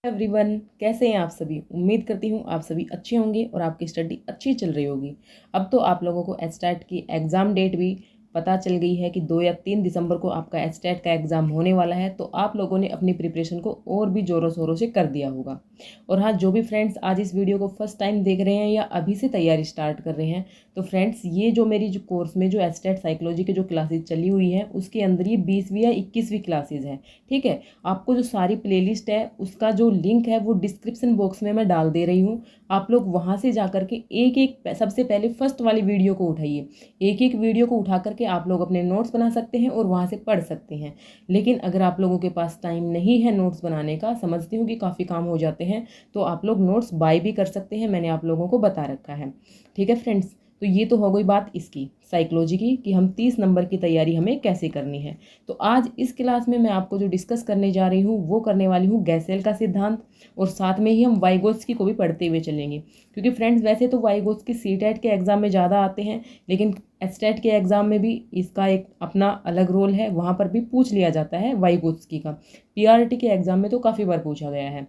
Everyone, कैसे हैं आप सभी। उम्मीद करती हूँ आप सभी अच्छे होंगे और आपकी स्टडी अच्छी चल रही होगी। अब तो आप लोगों को एचटेट की एग्ज़ाम डेट भी पता चल गई है कि 2 या 3 दिसंबर को आपका एचटेट का एग्ज़ाम होने वाला है। तो आप लोगों ने अपनी प्रिपरेशन को और भी ज़ोरों शोरों से कर दिया होगा। और हाँ, जो भी फ्रेंड्स आज इस वीडियो को फर्स्ट टाइम देख रहे हैं या अभी से तैयारी स्टार्ट कर रहे हैं, तो फ्रेंड्स ये जो मेरी जो कोर्स में जो एचटेट साइकोलॉजी की जो क्लासेज चली हुई हैं, उसके अंदर ये 20वीं या 21वीं क्लासेज हैं। ठीक है, आपको जो सारी प्लेलिस्ट है उसका जो लिंक है वो डिस्क्रिप्शन बॉक्स में मैं डाल दे रही हूँ। आप लोग वहाँ से जा करके एक एक सबसे पहले फर्स्ट वाली वीडियो को उठाइए। एक एक वीडियो को उठा करके आप लोग अपने नोट्स बना सकते हैं और वहाँ से पढ़ सकते हैं। लेकिन अगर आप लोगों के पास टाइम नहीं है नोट्स बनाने का, समझती हूँ कि काफ़ी काम हो जाते हैं, तो आप लोग नोट्स बाय भी कर सकते हैं। मैंने आप लोगों को बता रखा है। ठीक है फ्रेंड्स, तो ये तो हो गई बात इसकी साइकोलॉजी की कि हम 30 नंबर की तैयारी हमें कैसे करनी है। तो आज इस क्लास में मैं आपको जो डिस्कस करने जा रही हूँ वो करने वाली हूँ गैसेल का सिद्धांत, और साथ में ही हम वाइगोत्स्की को भी पढ़ते हुए चलेंगे। क्योंकि फ्रेंड्स वैसे तो वाइगोत्स्की सीटेट के एग्ज़ाम में ज़्यादा आते हैं, लेकिन एचटेट के एग्ज़ाम में भी इसका एक अपना अलग रोल है, वहाँ पर भी पूछ लिया जाता है वाइगोत्स्की का। पीआरटी के एग्ज़ाम में तो काफ़ी बार पूछा गया है।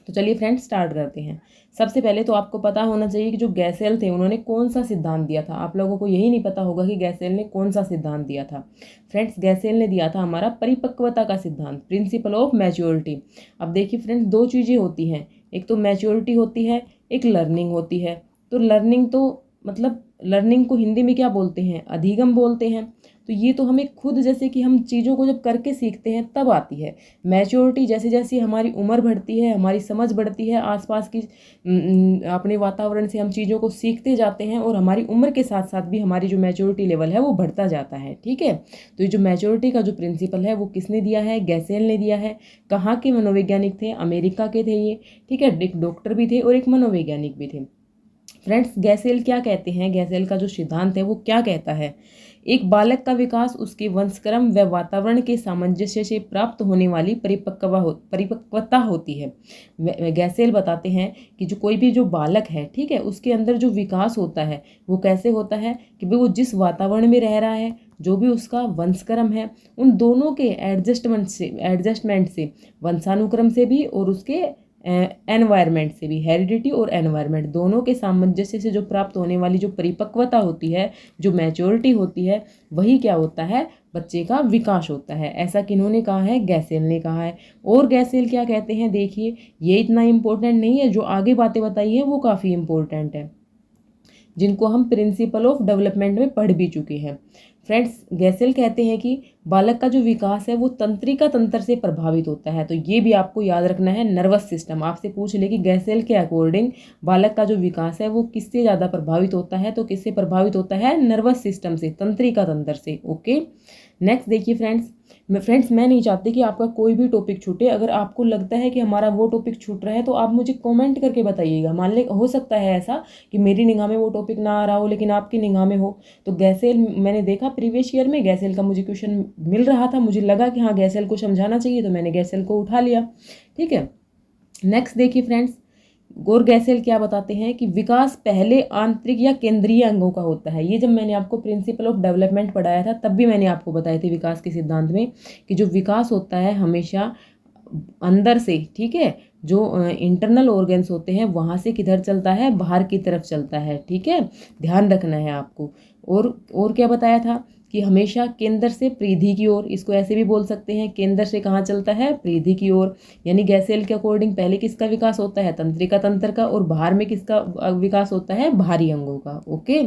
तो चलिए फ्रेंड्स स्टार्ट करते हैं। सबसे पहले तो आपको पता होना चाहिए कि जो गैसेल थे उन्होंने कौन सा सिद्धांत दिया था। आप लोगों को यही नहीं पता होगा कि गैसेल ने कौन सा सिद्धांत दिया था। फ्रेंड्स गैसेल ने दिया था हमारा परिपक्वता का सिद्धांत, प्रिंसिपल ऑफ मैच्योरिटी। अब देखिए फ्रेंड्स, दो चीज़ें होती हैं, एक तो मैच्योरिटी होती है, एक लर्निंग होती है। तो लर्निंग तो मतलब लर्निंग को हिंदी में क्या बोलते हैं, अधिगम बोलते हैं। तो ये तो हमें खुद, जैसे कि हम चीज़ों को जब करके सीखते हैं तब आती है। मैच्योरिटी जैसे जैसे हमारी उम्र बढ़ती है, हमारी समझ बढ़ती है, आसपास की अपने वातावरण से हम चीज़ों को सीखते जाते हैं, और हमारी उम्र के साथ साथ भी हमारी जो मैच्योरिटी लेवल है वो बढ़ता जाता है। ठीक है, तो ये जो मैच्योरिटी का जो प्रिंसिपल है वो किसने दिया है, गैसेल ने दिया है। कहाँ के मनोवैज्ञानिक थे, अमेरिका के थे ये। ठीक है, एक डॉक्टर भी थे और एक मनोवैज्ञानिक भी थे। फ्रेंड्स गैसेल क्या कहते हैं, गैसेल का जो सिद्धांत है वो क्या कहता है, एक बालक का विकास उसके वंशक्रम व वातावरण के सामंजस्य से प्राप्त होने वाली परिपक्वता होती है। गैसेल बताते हैं कि जो कोई भी जो बालक है, ठीक है, उसके अंदर जो विकास होता है वो कैसे होता है कि भाई वो जिस वातावरण में रह रहा है, जो भी उसका वंशक्रम है, उन दोनों के एडजस्टमेंट से वंशानुक्रम से भी और उसके एनवायरनमेंट से भी, हेरिडिटी और एनवायरनमेंट दोनों के सामंजस्य से जो प्राप्त होने वाली जो परिपक्वता होती है, जो मैच्योरिटी होती है, वही क्या होता है, बच्चे का विकास होता है। ऐसा किन्होंने कहा है, गैसेल ने कहा है। और गैसेल क्या कहते हैं, देखिए ये इतना इम्पोर्टेंट नहीं है, जो आगे बातें बताई है वो काफ़ी इम्पोर्टेंट है, जिनको हम प्रिंसिपल ऑफ डेवलपमेंट में पढ़ भी चुके हैं। फ्रेंड्स गैसेल कहते हैं कि बालक का जो विकास है वो तंत्रिका तंत्र से प्रभावित होता है। तो ये भी आपको याद रखना है, नर्वस सिस्टम। आपसे पूछ ले कि गैसेल के अकॉर्डिंग बालक का जो विकास है वो किससे ज़्यादा प्रभावित होता है, तो किससे प्रभावित होता है, नर्वस सिस्टम से, तंत्रिका तंत्र से। ओके, नेक्स्ट देखिए फ्रेंड्स मैं नहीं चाहती कि आपका कोई भी टॉपिक छूटे। अगर आपको लगता है कि हमारा वो टॉपिक छूट रहा है तो आप मुझे कमेंट करके बताइएगा। मान ले हो सकता है ऐसा कि मेरी निगाह में वो टॉपिक ना आ रहा हो लेकिन आपकी निगाह में हो। तो गैसेल मैंने देखा प्रीवियस ईयर में गैसेल का मुझे क्वेश्चन मिल रहा था, मुझे लगा कि हाँ गैसेल को समझाना चाहिए, तो मैंने गैसेल को उठा लिया। ठीक है, नेक्स्ट देखिए फ्रेंड्स, गोर गैसेल क्या बताते हैं कि विकास पहले आंतरिक या केंद्रीय अंगों का होता है। ये जब मैंने आपको प्रिंसिपल ऑफ डेवलपमेंट पढ़ाया था तब भी मैंने आपको बताए थे विकास के सिद्धांत में कि जो विकास होता है हमेशा अंदर से, ठीक है, जो इंटरनल ऑर्गन्स होते हैं वहाँ से किधर चलता है, बाहर की तरफ चलता है। ठीक है, ध्यान रखना है आपको। और क्या बताया था कि हमेशा केंद्र से परिधि की ओर, इसको ऐसे भी बोल सकते हैं, केंद्र से कहाँ चलता है, परिधि की ओर। यानी गैसेल के अकॉर्डिंग पहले किसका विकास होता है, तंत्रिका तंत्र का, और बाहर में किसका विकास होता है, बाहरी अंगों का। ओके,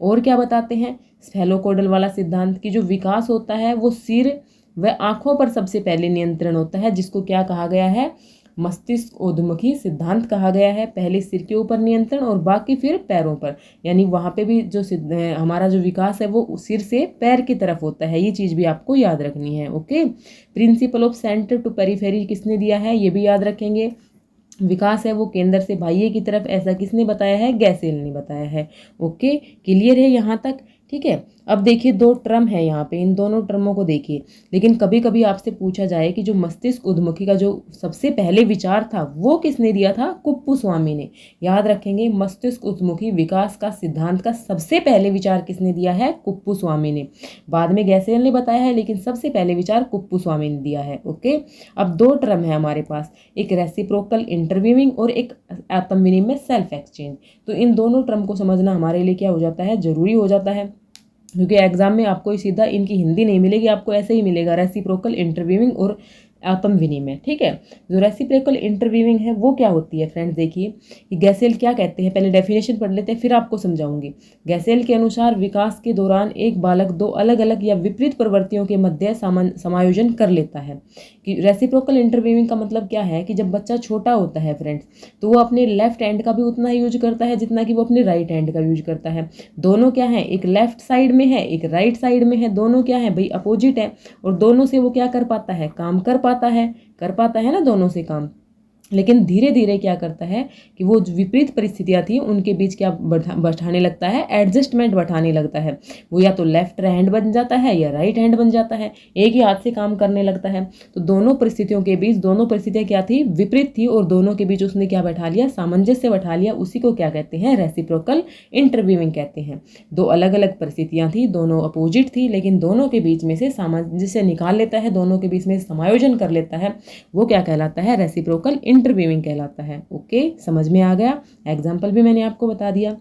और क्या बताते हैं, स्फेलोकोडल वाला सिद्धांत की जो विकास होता है वो सिर व आँखों पर सबसे पहले नियंत्रण होता है, जिसको क्या कहा गया है, मस्तिष्क उद्मुखी सिद्धांत कहा गया है। पहले सिर के ऊपर नियंत्रण और बाकी फिर पैरों पर। यानी वहाँ पे भी जो हमारा जो विकास है वो सिर से पैर की तरफ होता है। ये चीज़ भी आपको याद रखनी है। Okay, principle of centre to periphery किसने दिया है, ये भी याद रखेंगे। विकास है वो केंद्र से बाह्य की तरफ, ऐसा किसने बताया है, गैसेल ने बताया है। ओके, क्लियर है यहाँ तक। ठीक है, अब देखिए दो टर्म है यहाँ पे, इन दोनों टर्मों को देखिए। लेकिन कभी कभी आपसे पूछा जाए कि जो मस्तिष्क उद्मुखी का जो सबसे पहले विचार था वो किसने दिया था? कुप्पुस्वामी ने। याद रखेंगे, मस्तिष्क उद्मुखी विकास का सिद्धांत का सबसे पहले विचार किसने दिया है? कुप्पुस्वामी ने। बाद में गैसेल ने बताया है, लेकिन सबसे पहले विचार कुप्पुस्वामी ने दिया है। ओके, अब दो टर्म है हमारे पास, एक रेसिप्रोकल इंटरव्यूइंग और एक आत्म विनिमय सेल्फ एक्सचेंज। तो इन दोनों टर्म को समझना हमारे लिए क्या हो जाता है? जरूरी हो जाता है, क्योंकि एग्जाम में आपको सीधा इनकी हिंदी नहीं मिलेगी, आपको ऐसे ही मिलेगा रेसिप्रोकल इंटरव्यूइंग और आत्म विनिमय। ठीक है, जो रेसिप्रोकल इंटरव्यूइंग है वो क्या होती है फ्रेंड्स? देखिए कि गैसेल क्या कहते हैं, पहले डेफिनेशन पढ़ लेते हैं फिर आपको समझाऊंगी। गैसेल के अनुसार विकास के दौरान एक बालक दो अलग अलग या विपरीत प्रवृत्तियों के मध्य समायोजन कर लेता है। कि रेसिप्रोकल इंटरव्यूइंग का मतलब क्या है कि जब बच्चा छोटा होता है फ्रेंड्स, तो वो अपने लेफ्ट हैंड का भी उतना ही यूज करता है जितना कि वो अपने राइट हैंड का यूज करता है। दोनों क्या है? एक लेफ्ट साइड में है, एक राइट साइड में है, दोनों क्या है भाई? अपोजिट है। और दोनों से वो क्या कर पाता है? काम कर पाता है ना दोनों से काम। लेकिन धीरे धीरे क्या करता है कि वो जो विपरीत परिस्थितियां थी उनके बीच क्या बैठाने लगता है? एडजस्टमेंट बैठाने लगता है। वो या तो लेफ्ट हैंड बन जाता है या राइट हैंड बन जाता है, एक ही हाथ से काम करने लगता है। तो दोनों परिस्थितियों के बीच, दोनों परिस्थितियां क्या थी? विपरीत थी, और दोनों के बीच उसने क्या बैठा लिया? सामंजस्य बैठा लिया। उसी को क्या कहते हैं? रेसिप्रोकल इंटरव्यूइंग कहते हैं। दो अलग अलग परिस्थितियां थी, दोनों अपोजिट थी, लेकिन दोनों के बीच में से सामंजस्य निकाल लेता है, दोनों के बीच में समायोजन कर लेता है। वो क्या कहलाता है? रेसिप्रोकल इंटरव्यूइंग कहलाता है। ओके, समझ में आ गया? एग्जाम्पल भी मैंने आपको बता दिया।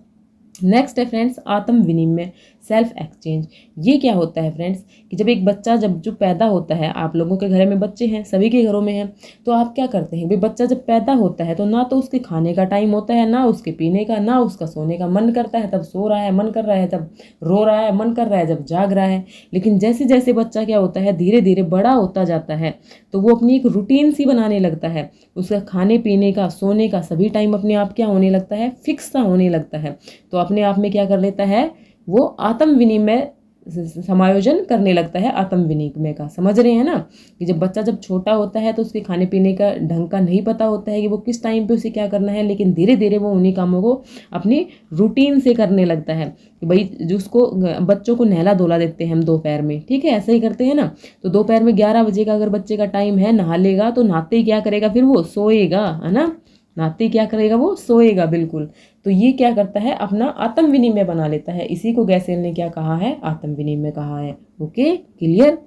नेक्स्ट है फ्रेंड्स आत्म विनिमय सेल्फ एक्सचेंज। ये क्या होता है फ्रेंड्स कि जब एक बच्चा जो पैदा होता है, आप लोगों के घर में बच्चे हैं, सभी के घरों में हैं, तो आप क्या करते हैं भाई? बच्चा जब पैदा होता है तो ना तो उसके खाने का टाइम होता है, ना उसके पीने का, ना उसका सोने का। मन करता है तब सो रहा है, मन कर रहा है तब रो रहा है, मन कर रहा है जब जाग रहा है। लेकिन जैसे जैसे बच्चा क्या होता है, धीरे धीरे बड़ा होता जाता है, तो वो अपनी एक रूटीन सी बनाने लगता है। उसका खाने पीने का, सोने का सभी टाइम अपने आप क्या होने लगता है? फिक्स सा होने लगता है। तो अपने आप में क्या कर लेता है? वो आत्म विनिमय समायोजन करने लगता है। आत्म विनिमय का समझ रहे हैं ना, कि जब बच्चा जब छोटा होता है तो उसके खाने पीने का ढंग का नहीं पता होता है कि वो किस टाइम पे उसे क्या करना है, लेकिन धीरे धीरे वो उन्हीं कामों को अपनी रूटीन से करने लगता है। कि भाई जो उसको बच्चों को नहला धोला देते हैं हम दोपहर में, ठीक है, ऐसे ही करते हैं ना। तो दोपहर में 11 बजे का अगर बच्चे का टाइम है, नहा लेगा, तो नहाते ही क्या करेगा? फिर वो सोएगा, है ना। नहाते क्या करेगा? वो सोएगा, बिल्कुल। तो ये क्या करता है? अपना आत्म विनिमय बना लेता है। इसी को गैसेल ने क्या कहा है? आत्म विनिमय कहा है। Okay, clear?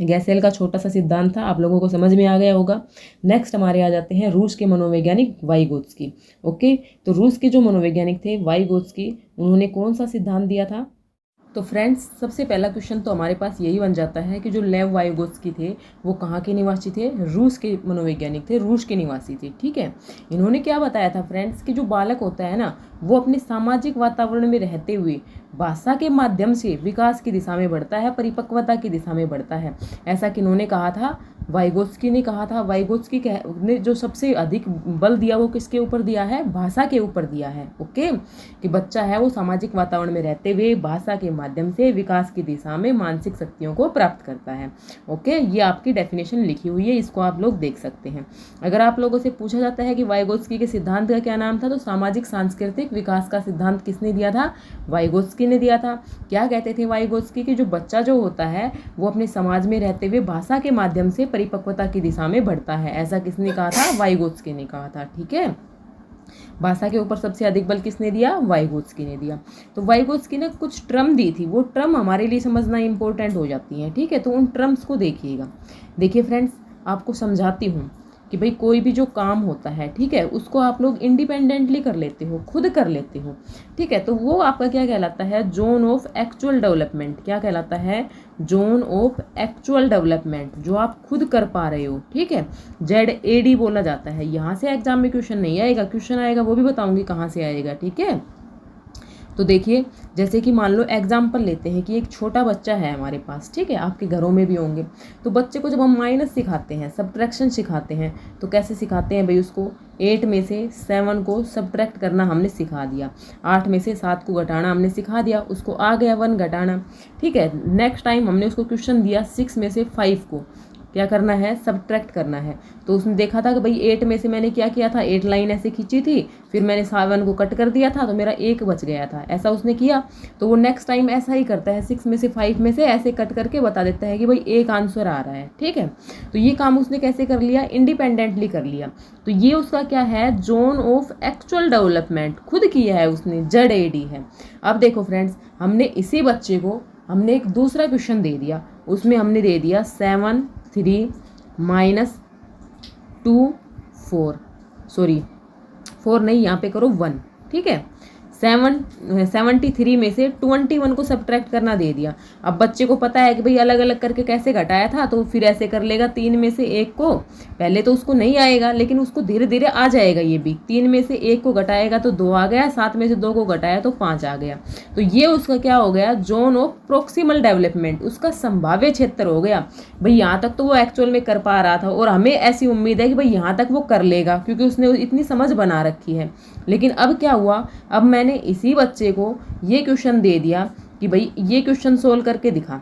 गैसेल का छोटा सा सिद्धांत था, आप लोगों को समझ में आ गया होगा। नेक्स्ट हमारे आ जाते हैं रूस के मनोवैज्ञानिक वाइगोत्स्की। ओके, तो रूस के जो मनोवैज्ञानिक थे वाइगोत्स्की, उन्होंने कौन सा सिद्धांत दिया था? तो फ्रेंड्स सबसे पहला क्वेश्चन तो हमारे पास यही बन जाता है कि जो लेव वाइगोत्स्की थे वो कहाँ के निवासी थे? रूस के मनोवैज्ञानिक थे, रूस के निवासी थे। ठीक है, इन्होंने क्या बताया था फ्रेंड्स कि जो बालक होता है ना, वो अपने सामाजिक वातावरण में रहते हुए भाषा के माध्यम से विकास की दिशा में बढ़ता है, परिपक्वता की दिशा में बढ़ता है। ऐसा किन्होंने कहा था? वाइगोत्स्की ने कहा था। वाइगोत्स्की ने जो सबसे अधिक बल दिया वो किसके ऊपर दिया है? भाषा के ऊपर दिया है। ओके, कि बच्चा है वो सामाजिक वातावरण में रहते हुए भाषा के माध्यम से विकास की दिशा में मानसिक शक्तियों को प्राप्त करता है। ओके, ये आपकी डेफिनेशन लिखी हुई है, इसको आप लोग देख सकते हैं। अगर आप लोगों से पूछा जाता है कि वाइगोत्स्की के सिद्धांत का क्या नाम था, तो सामाजिक सांस्कृतिक विकास का सिद्धांत किसने दिया था? वाइगोत्स्की ने दिया था। क्या कहते थे वाइगोत्स्की कि जो बच्चा जो होता है वो अपने समाज में रहते हुए भाषा के माध्यम से परिपक्वता की दिशा में बढ़ता है। ऐसा किसने कहा था? वाइगोत्स्की ने कहा था। ठीक है, भाषा के ऊपर सबसे अधिक बल किसने दिया? वाइगोत्स्की ने दिया। तो वाइगोत्स्की ने कुछ टर्म दी थी, वो टर्म हमारे लिए समझना इंपॉर्टेंट हो जाती हैं। ठीक है, तो उन टर्म्स को देखिएगा। देखिए फ्रेंड्स, आपको समझाती हूँ कि भाई कोई भी जो काम होता है, ठीक है, उसको आप लोग इंडिपेंडेंटली कर लेते हो, खुद कर लेते हो। ठीक है, तो वो आपका क्या कहलाता है? Zone of actual development. क्या कहलाता है? जोन ऑफ एक्चुअल डेवलपमेंट, जो आप खुद कर पा रहे हो। ठीक है, ZAD बोला जाता है। यहाँ से एग्जाम में क्वेश्चन नहीं आएगा, क्वेश्चन आएगा वो भी बताऊंगी कहाँ से आएगा। ठीक है, तो देखिए, जैसे कि मान लो एग्जाम्पल लेते हैं कि एक छोटा बच्चा है हमारे पास, ठीक है, आपके घरों में भी होंगे। तो बच्चे को जब हम माइनस सिखाते हैं, सब्ट्रैक्शन सिखाते हैं, तो कैसे सिखाते हैं भाई? उसको 8 में से 7 को सब्ट्रैक्ट करना हमने सिखा दिया, 8 में से 7 को घटाना हमने सिखा दिया, उसको आ गया 1 घटाना। ठीक है, नेक्स्ट टाइम हमने उसको क्वेश्चन दिया 6 में से 5 को, क्या करना है, सब्ट्रैक्ट करना है। तो उसने देखा था कि भाई 8 में से मैंने क्या किया था, 8 लाइन ऐसे खींची थी, फिर मैंने 7 को कट कर दिया था तो मेरा 1 बच गया था, ऐसा उसने किया। तो वो नेक्स्ट टाइम ऐसा ही करता है, 6 में से 5 में से ऐसे कट करके बता देता है कि भाई एक आंसर आ रहा है, ठीक है। तो ये काम उसने कैसे कर लिया, इंडिपेंडेंटली कर लिया। तो ये उसका क्या है, जोन ऑफ एक्चुअल डेवलपमेंट, खुद किया है उसने, ZAD है। अब देखो फ्रेंड्स, हमने इसी बच्चे को हमने एक दूसरा क्वेश्चन दे दिया, उसमें हमने दे दिया 7 3 -2 4, सॉरी 4 नहीं, यहाँ पे करो 1, ठीक है। 73 में से 21 को सब्ट्रैक्ट करना दे दिया। अब बच्चे को पता है कि भाई अलग अलग करके कैसे घटाया था, तो फिर ऐसे कर लेगा 3 में से 1 को, पहले तो उसको नहीं आएगा लेकिन उसको धीरे धीरे आ जाएगा ये भी। 3 में से 1 को घटाएगा तो 2 आ गया, 7 में से 2 को घटाया तो 5 आ गया। तो ये उसका क्या हो गया, जोन ऑफ प्रोक्सिमल डेवलपमेंट, उसका संभाव्य क्षेत्र हो गया। भाई यहाँ तक तो वो एक्चुअल में कर पा रहा था और हमें ऐसी उम्मीद है कि भाई यहाँ तक वो कर लेगा क्योंकि उसने इतनी समझ बना रखी है। लेकिन अब क्या हुआ, अब मैंने इसी बच्चे को ये क्वेश्चन दे दिया कि भाई ये क्वेश्चन सोल्व करके दिखा।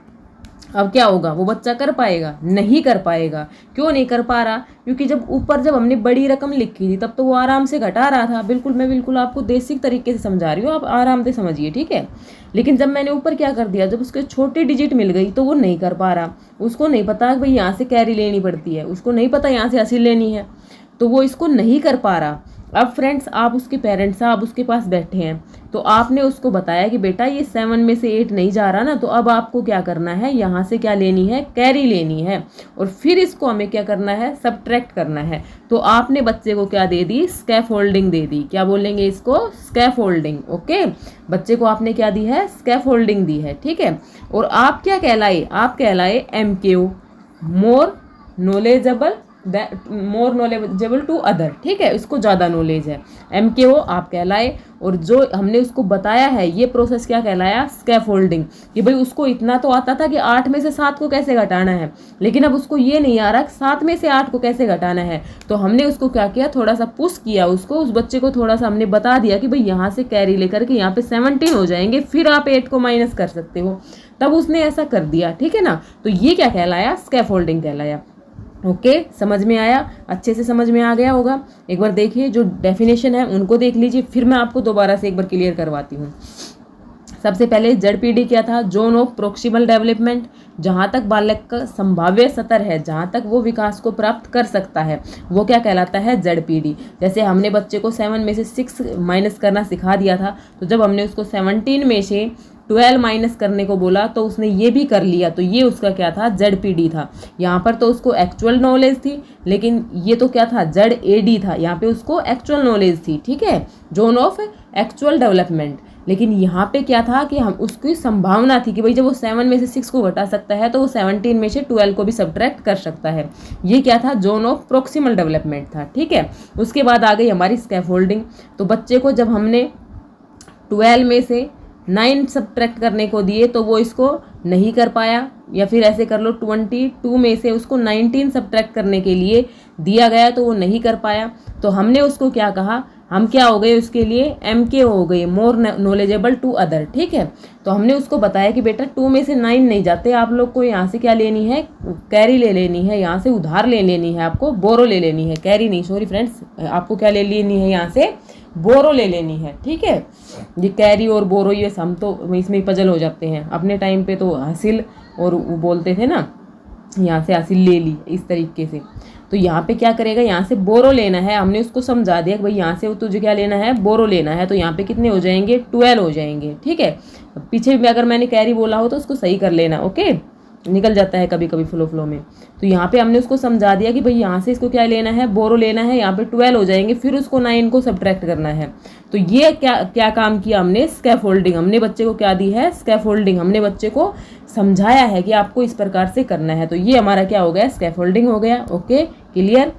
अब क्या होगा, वो बच्चा कर पाएगा, नहीं कर पाएगा। क्यों नहीं कर पा रहा, क्योंकि जब हमने बड़ी रकम लिखी थी तब तो वो आराम से घटा रहा था। मैं बिल्कुल आपको बेसिक तरीके से समझा रही हूँ, आप आराम से समझिए, ठीक है। लेकिन जब मैंने ऊपर क्या कर दिया, जब उसके छोटी डिजिट मिल गई तो वो नहीं कर पा रहा। उसको नहीं पता कि भाई यहाँ से कैरी लेनी पड़ती है, उसको नहीं पता यहाँ से हासिल लेनी है, तो वो इसको नहीं कर पा रहा। अब फ्रेंड्स, आप उसके पेरेंट्स, आप उसके पास बैठे हैं, तो आपने उसको बताया कि बेटा ये 7 में से 8 नहीं जा रहा ना, तो अब आपको क्या करना है, यहाँ से क्या लेनी है, कैरी लेनी है, और फिर इसको हमें क्या करना है, सब्ट्रैक्ट करना है। तो आपने बच्चे को क्या दे दी, स्कैफोल्डिंग दे दी। क्या बोलेंगे इसको, स्कैफोल्डिंग, ओके। बच्चे को आपने क्या दी है, स्कैफोल्डिंग दी है, ठीक है। और आप क्या कहलाए, आप कहलाए MKO, more knowledgeable to other, ठीक है, इसको ज़्यादा नॉलेज है, MKO आप कहलाए। और जो हमने उसको बताया है ये प्रोसेस क्या कहलाया, स्कैफोल्डिंग, कि भाई उसको इतना तो आता था कि 8 में से 7 को कैसे घटाना है, लेकिन अब उसको ये नहीं आ रहा कि 7 में से 8 को कैसे घटाना है। तो हमने उसको क्या किया, थोड़ा सा पुश किया उसको, उस बच्चे को थोड़ा सा हमने बता दिया कि भाई यहाँ से कैरी लेकर के यहाँ पे 17 हो जाएंगे, फिर आप 8 को माइनस कर सकते हो। तब उसने ऐसा कर दिया, ठीक है ना। तो ये क्या कहलाया, स्कैफोल्डिंग कहलाया। ओके, समझ में आया, अच्छे से समझ में आ गया होगा। एक बार देखिए, जो डेफिनेशन है उनको देख लीजिए, फिर मैं आपको दोबारा से एक बार क्लियर करवाती हूँ। सबसे पहले ZPD क्या था, जोन ऑफ प्रोक्सिमल डेवलपमेंट, जहाँ तक बालक का संभाव्य स्तर है, जहाँ तक वो विकास को प्राप्त कर सकता है, वो क्या कहलाता है, ZPD। जैसे हमने बच्चे को 7 में से 6 माइनस करना सिखा दिया था, तो जब हमने उसको 17 में से 12 माइनस करने को बोला तो उसने ये भी कर लिया, तो ये उसका क्या था, ZPD था। यहाँ पर तो उसको एक्चुअल नॉलेज थी, लेकिन ये तो क्या था, ZAD था, यहाँ पे उसको एक्चुअल नॉलेज थी, ठीक है, जोन ऑफ एक्चुअल डेवलपमेंट। लेकिन यहाँ पे क्या था कि हम उसकी संभावना थी कि भाई जब वो 7 में से 6 को घटा सकता है तो वो 17 में से 12 को भी सब्ट्रैक्ट कर सकता है। ये क्या था, जोन ऑफ प्रोक्सिमल डेवलपमेंट था, ठीक है। उसके बाद आ गई हमारी स्कैफोल्डिंग। तो बच्चे को जब हमने 12 में से 9 सब्ट्रैक्ट करने को दिए तो वो इसको नहीं कर पाया, या फिर ऐसे कर लो 22 में से उसको 19 सब्ट्रैक्ट करने के लिए दिया गया तो वो नहीं कर पाया। तो हमने उसको क्या कहा, हम क्या हो गए उसके लिए, MKO हो गए, मोर नॉलेजेबल टू अदर, ठीक है। तो हमने उसको बताया कि बेटा 2 में से 9 नहीं जाते, आप लोग को यहाँ से क्या लेनी है, कैरी ले लेनी है, यहाँ से उधार ले लेनी है, आपको बोरो ले लेनी है, कैरी नहीं, सॉरी फ्रेंड्स, आपको क्या ले लेनी है, यहाँ से बोरो ले लेनी है, ठीक है। ये कैरी और बोरो ये हम तो इसमें पजल हो जाते हैं, अपने टाइम पे तो हासिल और वो बोलते थे ना, यहाँ से हासिल ले ली, इस तरीके से। तो यहाँ पे क्या करेगा, यहाँ से बोरो लेना है, हमने उसको समझा दिया कि भाई यहाँ से तुझे क्या लेना है, बोरो लेना है। तो यहाँ पे कितने हो जाएंगे, 12 हो जाएंगे, ठीक है। पीछे भी अगर मैंने कैरी बोला हो तो उसको सही कर लेना, ओके, निकल जाता है कभी कभी फ्लो में। तो यहाँ पे हमने उसको समझा दिया कि भाई यहाँ से इसको क्या लेना है, बोरो लेना है, यहाँ पे 12 हो जाएंगे, फिर उसको 9 को सब्ट्रैक्ट करना है। तो ये क्या काम किया हमने, स्कैफोल्डिंग, हमने बच्चे को क्या दी है, स्कैफोल्डिंग, हमने बच्चे को समझाया है कि आपको इस प्रकार से करना है। तो ये हमारा क्या हो गया, स्कैफोल्डिंग हो गया, ओके, क्लियर।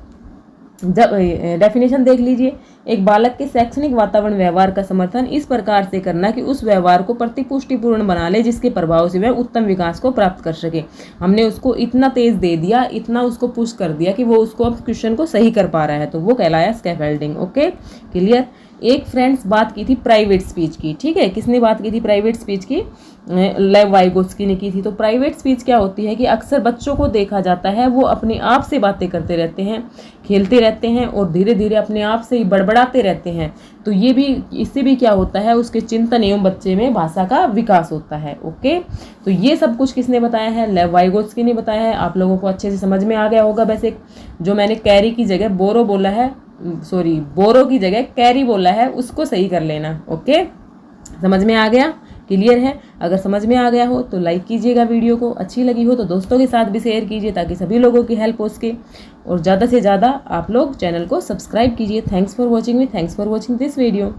डेफिनेशन देख लीजिए, एक बालक के शैक्षणिक वातावरण व्यवहार का समर्थन इस प्रकार से करना कि उस व्यवहार को प्रतिपुष्टिपूर्ण बना ले जिसके प्रभाव से वह उत्तम विकास को प्राप्त कर सके। हमने उसको इतना तेज दे दिया, इतना उसको पुश कर दिया कि वो उसको अब क्वेश्चन को सही कर पा रहा है, तो वो कहलाया स्कैफोल्डिंग, ओके, क्लियर। एक फ्रेंड्स बात की थी प्राइवेट स्पीच की, ठीक है। किसने बात की थी प्राइवेट स्पीच की? लेव वाइगोत्स्की ने की थी। तो प्राइवेट स्पीच क्या होती है कि अक्सर बच्चों को देखा जाता है वो अपने आप से बातें करते रहते हैं, खेलते रहते हैं और धीरे धीरे अपने आप से ही बड़बड़ाते रहते हैं। तो ये भी, इससे भी क्या होता है, उसके चिंतन एवं बच्चे में भाषा का विकास होता है। ओके, तो ये सब कुछ किसने बताया है? लेव वाइगोत्स्की ने बताया है। आप लोगों को अच्छे से समझ में आ गया होगा। वैसे जो मैंने कैरी की जगह बोरो बोला है, सॉरी बोरो की जगह कैरी बोला है, उसको सही कर लेना। ओके, समझ में आ गया? क्लियर है? अगर समझ में आ गया हो तो लाइक कीजिएगा वीडियो को, अच्छी लगी हो तो दोस्तों के साथ भी शेयर कीजिए ताकि सभी लोगों की हेल्प हो सके, और ज़्यादा से ज़्यादा आप लोग चैनल को सब्सक्राइब कीजिए। Thanks for watching me, thanks for watching this video.